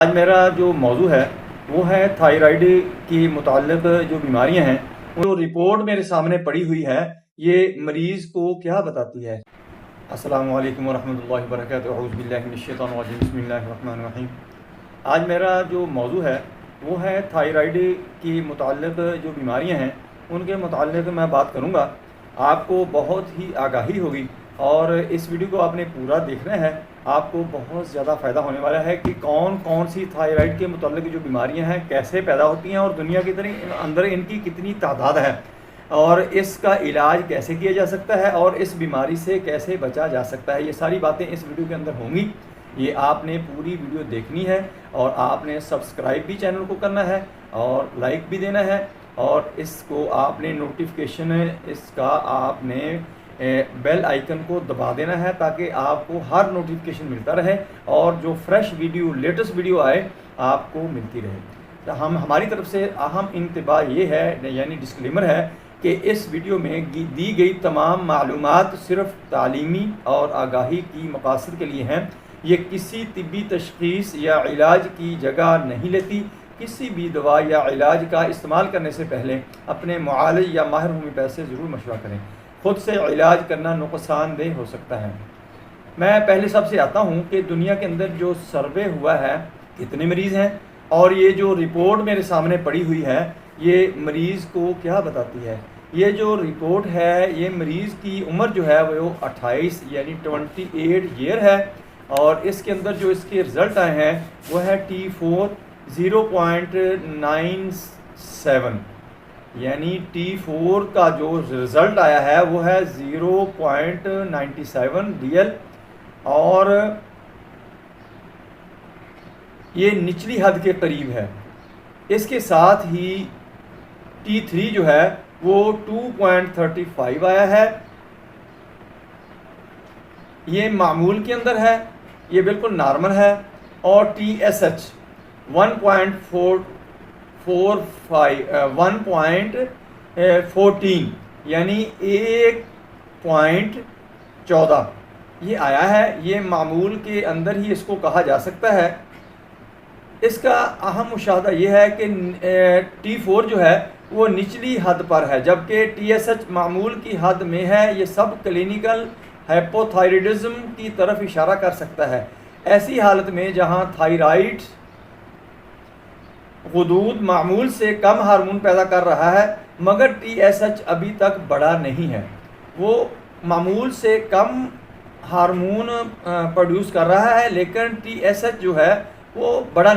آج میرا جو موضوع ہے وہ ہے تھائرائیڈ کی متعلق جو بیماریاں ہیں جو رپورٹ میرے سامنے پڑی ہوئی ہے یہ مریض کو کیا بتاتی ہے۔ السلام علیکم ورحمۃ اللہ وبرکاتہ۔ اعوذ باللہ من الشیطان الرجیم، بسم اللہ الرحمن الرحیم۔ آج میرا جو موضوع ہے وہ ہے تھائرائیڈ کی متعلق جو بیماریاں ہیں ان کے متعلق میں بات کروں گا۔ آپ کو بہت ہی آگاہی ہوگی اور اس ویڈیو کو آپ نے پورا دیکھنا ہے، آپ کو بہت زیادہ فائدہ ہونے والا ہے کہ کون کون سی تھائرائیڈ کے متعلق جو بیماریاں ہیں کیسے پیدا ہوتی ہیں اور دنیا کے اندر ان کی کتنی تعداد ہے اور اس کا علاج کیسے کیا جا سکتا ہے اور اس بیماری سے کیسے بچا جا سکتا ہے۔ یہ ساری باتیں اس ویڈیو کے اندر ہوں گی، یہ آپ نے پوری ویڈیو دیکھنی ہے اور آپ نے سبسکرائب بھی چینل کو کرنا ہے اور لائک بھی دینا ہے اور اس کو آپ نے نوٹیفیکیشن اس کا آپ نے بیل آئیکن کو دبا دینا ہے تاکہ آپ کو ہر نوٹیفیکیشن ملتا رہے اور جو فریش ویڈیو لیٹسٹ ویڈیو آئے آپ کو ملتی رہے۔ ہماری طرف سے اہم انتباہ یہ ہے یعنی ڈسکلیمر ہے کہ اس ویڈیو میں دی گئی تمام معلومات صرف تعلیمی اور آگاہی کی مقاصد کے لیے ہیں، یہ کسی طبی تشخیص یا علاج کی جگہ نہیں لیتی۔ کسی بھی دوا یا علاج کا استعمال کرنے سے پہلے اپنے معالج یا ماہر ہومیوپیتھ سے ضرور مشورہ کریں، خود سے علاج کرنا نقصان دہ ہو سکتا ہے۔ میں پہلے سب سے آتا ہوں کہ دنیا کے اندر جو سروے ہوا ہے کتنے مریض ہیں اور یہ جو رپورٹ میرے سامنے پڑی ہوئی ہے یہ مریض کو کیا بتاتی ہے۔ یہ جو رپورٹ ہے یہ مریض کی عمر جو ہے وہ 28 یعنی 28 ایئر ہے اور اس کے اندر جو اس کے رزلٹ آئے ہیں وہ ہے T4 0.97 یعنی T4 کا جو رزلٹ آیا ہے وہ ہے 0.97 DL اور یہ نچلی حد کے قریب ہے۔ اس کے ساتھ ہی T3 جو ہے وہ 2.35 آیا ہے، یہ معمول کے اندر ہے، یہ بالکل نارمل ہے اور TSH 1.14 یعنی 1.14 یہ آیا ہے، یہ معمول کے اندر ہی اس کو کہا جا سکتا ہے۔ اس کا اہم مشاہدہ یہ ہے کہ T4 جو ہے وہ نچلی حد پر ہے جبکہ TSH معمول کی حد میں ہے۔ یہ سب کلینیکل ہائپوتھائرائڈزم کی طرف اشارہ کر سکتا ہے، ایسی حالت میں جہاں تھائرائیڈ غدود معمول سے کم ہارمون پیدا کر رہا ہے مگر TSH ابھی تک بڑا نہیں ہے، وہ معمول سے کم ہارمون پروڈیوس کر رہا ہے لیکن TSH جو ہے وہ بڑا